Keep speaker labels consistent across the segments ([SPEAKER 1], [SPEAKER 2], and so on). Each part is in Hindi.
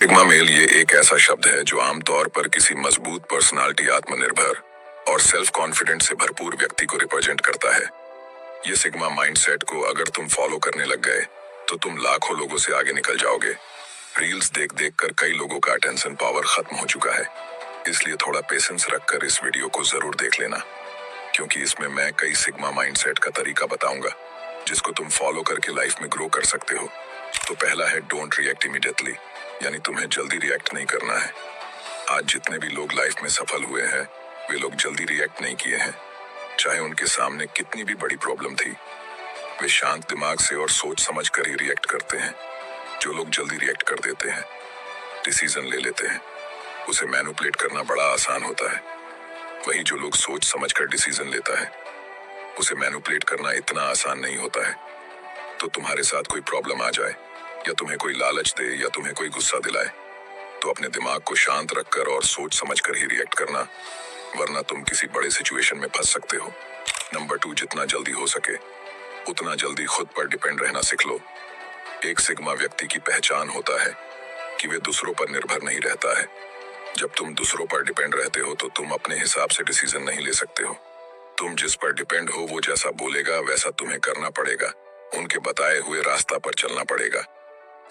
[SPEAKER 1] सिग्मा मेल ये एक ऐसा शब्द है जो आमतौर पर किसी मजबूत पर्सनालिटी, आत्मनिर्भर और सेल्फ कॉन्फिडेंस से भरपूर व्यक्ति को रिप्रेजेंट करता है। ये सिग्मा माइंडसेट को अगर तुम फॉलो करने लग गए तो तुम लाखों लोगों से आगे निकल जाओगे। रील्स देख देख कर कई लोगों का अटेंशन पावर खत्म हो चुका है, इसलिए थोड़ा पेशेंस रखकर इस वीडियो को जरूर देख लेना, क्योंकि इसमें मैं कई सिग्मा माइंडसेट का तरीका बताऊंगा जिसको तुम फॉलो करके लाइफ में ग्रो कर सकते हो। तो पहला है डोंट रिएक्ट इमीडिएटली, यानी तुम्हें जल्दी रिएक्ट नहीं करना है। आज जितने भी लोग लाइफ में सफल हुए हैं वे लोग जल्दी रिएक्ट नहीं किए हैं, चाहे उनके सामने कितनी भी बड़ी प्रॉब्लम थी। वे शांत दिमाग से और सोच समझ कर ही रिएक्ट करते हैं। जो लोग जल्दी रिएक्ट कर देते हैं, डिसीजन ले लेते हैं, उसे मैनिपुलेट करना बड़ा आसान होता है। वही जो लोग सोच समझ कर डिसीजन लेता है, उसे मैनिपुलेट करना इतना आसान नहीं होता है। तो तुम्हारे साथ कोई प्रॉब्लम आ जाए या तुम्हें कोई लालच दे या तुम्हें कोई गुस्सा दिलाए तो अपने दिमाग को शांत रखकर और सोच समझ कर ही रिएक्ट करना, वरना तुम किसी बड़े सिचुएशन में फंस सकते हो। नंबर 2, जितना जल्दी हो सके उतना जल्दी खुद पर डिपेंड रहना सीख लो। एक सिग्मा व्यक्ति की पहचान होता है कि वे दूसरों पर निर्भर नहीं रहता है। जब तुम दूसरों पर डिपेंड रहते हो तो तुम अपने हिसाब से डिसीजन नहीं ले सकते हो। तुम जिस पर डिपेंड हो वो जैसा बोलेगा वैसा तुम्हें करना पड़ेगा, उनके बताए हुए रास्ता पर चलना पड़ेगा,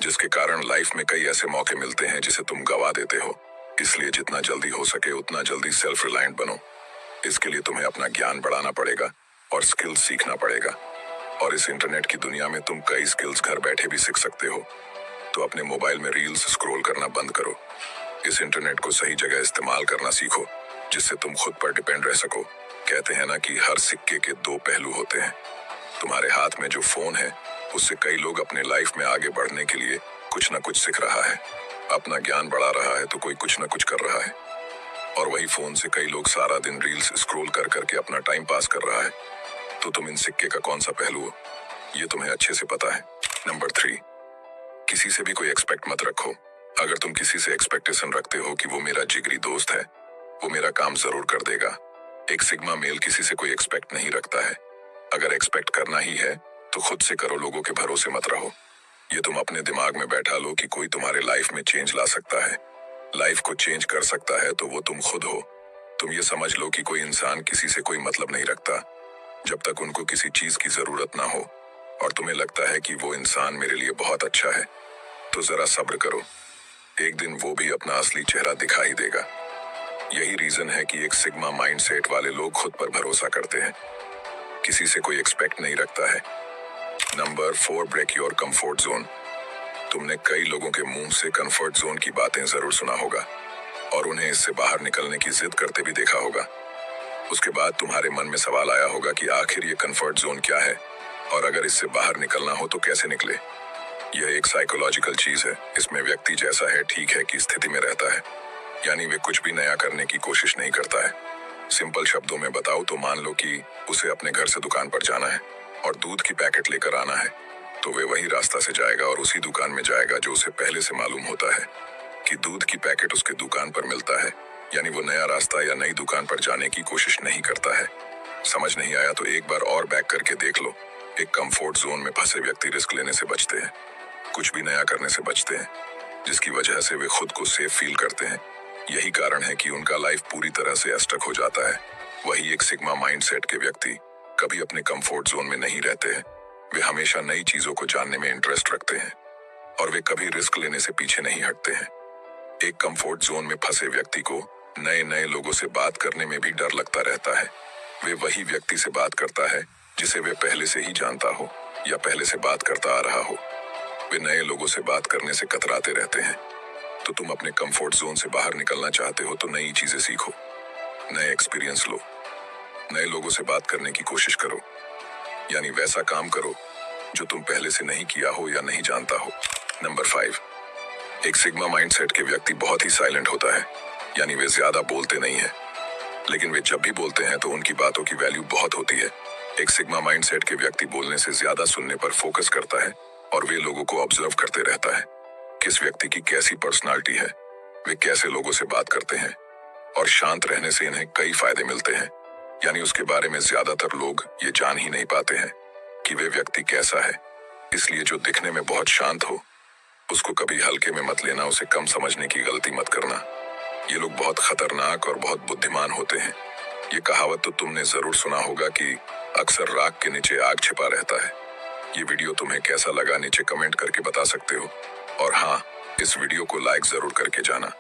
[SPEAKER 1] जिसके कारण लाइफ में कई ऐसे मौके मिलते हैं जिसे तुम गवा देते हो। इसलिए जितना जल्दी हो सके उतना जल्दी सेल्फ रिलायंट बनो। इसके लिए तुम्हें अपना ज्ञान बढ़ाना पड़ेगा और स्किल्स सीखना पड़ेगा। और इस इंटरनेट की दुनिया में तुम कई स्किल्स घर बैठे भी सीख सकते हो। तो अपने मोबाइल में रील्स स्क्रॉल करना बंद करो। इस इंटरनेट को सही जगह इस्तेमाल करना सीखो, जिससे तुम खुद पर डिपेंड रह सको। कहते हैं ना कि हर सिक्के के दो पहलू होते हैं। तुम्हारे हाथ में जो फोन है उससे कई लोग अपने लाइफ में आगे बढ़ने के लिए कुछ ना कुछ सीख रहा है, अपना ज्ञान बढ़ा रहा है, तो कोई कुछ ना कुछ कर रहा है। और वही फोन से कई लोग सारा दिन रील्स स्क्रॉल कर करके अपना टाइम पास कर रहा है। तो तुम इन सिक्के का कौन सा पहलू हो, ये तुम्हें अच्छे से पता है। नंबर 3, किसी से भी कोई एक्सपेक्ट मत रखो। अगर तुम किसी से एक्सपेक्टेशन रखते हो कि वो मेरा जिगरी दोस्त है, वो मेरा काम जरूर कर देगा। एक सिग्मा मेल किसी से कोई एक्सपेक्ट नहीं रखता है। अगर एक्सपेक्ट करना ही है तो खुद से करो, लोगों के भरोसे मत रहो। ये तुम अपने दिमाग में बैठा लो कि कोई तुम्हारे लाइफ में चेंज ला सकता है। लाइफ को चेंज कर सकता है तो वो तुम खुद हो। तुम ये समझ लो कि कोई इंसान किसी से कोई मतलब नहीं रखता जब तक उनको किसी चीज की जरूरत ना हो, और तुम्हें लगता है कि वो इंसान मेरे लिए बहुत अच्छा है। तो जरा सब्र करो, एक दिन वो भी अपना असली चेहरा दिखा ही देगा। यही रीजन है कि एक सिग्मा माइंडसेट वाले लोग खुद पर भरोसा करते हैं, किसी से कोई एक्सपेक्ट नहीं रखता है। Number 4, break your comfort zone. तुमने कई लोगों के मुंह से कंफर्ट जोन की बातें जरूर सुना होगा और उन्हें इससे बाहर निकलने की जिद करते भी देखा होगा। उसके बाद तुम्हारे मन में सवाल आया होगा कि आखिर ये कंफर्ट जोन क्या है और अगर इससे बाहर निकलना हो तो कैसे निकले। यह एक साइकोलॉजिकल चीज है। इसमें व्यक्ति जैसा है ठीक है की स्थिति में रहता है, यानी वे कुछ भी नया करने की कोशिश नहीं करता है। सिंपल शब्दों में बताओ तो मान लो कि उसे अपने घर से दुकान पर जाना है और दूध की पैकेट लेकर आना है, तो वे वही रास्ता से जाएगा और उसी दुकान में जाएगा जो उसे पहले से मालूम होता है कि दूध की पैकेट उसके दुकान पर मिलता है। यानी वो नया रास्ता या नई दुकान पर जाने की कोशिश नहीं करता है। समझ नहीं आया तो एक बार और बैक करके देख लो। एक कंफर्ट जोन में फंसे व्यक्ति रिस्क लेने से बचते हैं, कुछ भी नया करने से बचते हैं, जिसकी वजह से वे खुद को सेफ फील करते हैं। यही कारण है कि उनका लाइफ पूरी तरह से अस्टक हो जाता है। वही एक सिग्मा माइंडसेट के व्यक्ति कभी अपने कंफर्ट जोन में नहीं रहते हैं। वे हमेशा नई चीजों को जानने में इंटरेस्ट रखते हैं और वे कभी रिस्क लेने से पीछे नहीं हटते हैं। एक कंफर्ट जोन में फंसे व्यक्ति को नए नए लोगों से बात करने में भी डर लगता रहता है। वे वही व्यक्ति से बात करता है जिसे वे पहले से ही जानता हो या पहले से बात करता आ रहा हो। वे नए लोगों से बात करने से कतराते रहते हैं। तो तुम अपने कंफर्ट जोन से बाहर निकलना चाहते हो तो नई चीजें सीखो, नए एक्सपीरियंस लो, नए लोगों से बात करने की कोशिश करो, यानी वैसा काम करो जो तुम पहले से नहीं किया हो या नहीं जानता हो। नंबर 5, एक सिग्मा माइंडसेट के व्यक्ति बहुत ही साइलेंट होता है, यानी वे ज्यादा बोलते नहीं है, लेकिन वे जब भी बोलते हैं तो उनकी बातों की वैल्यू बहुत होती है। एक सिग्मा माइंडसेट के व्यक्ति बोलने से ज्यादा सुनने पर फोकस करता है और वे लोगों को ऑब्जर्व करते रहता है। किस व्यक्ति की कैसी पर्सनालिटी है, वे कैसे लोगों से बात करते हैं, और शांत रहने से इन्हें कई फायदे मिलते हैं। यानी उसके बारे में ज्यादातर लोग ये जान ही नहीं पाते हैं कि वे व्यक्ति कैसा है। इसलिए जो दिखने में बहुत शांत हो उसको कभी हल्के में मत लेना, उसे कम समझने की गलती मत करना। ये लोग बहुत खतरनाक और बहुत बुद्धिमान होते हैं। ये कहावत तो तुमने जरूर सुना होगा कि अक्सर राख के नीचे आग छिपा रहता है। ये वीडियो तुम्हें कैसा लगा नीचे कमेंट करके बता सकते हो। और हाँ, इस वीडियो को लाइक जरूर करके जाना।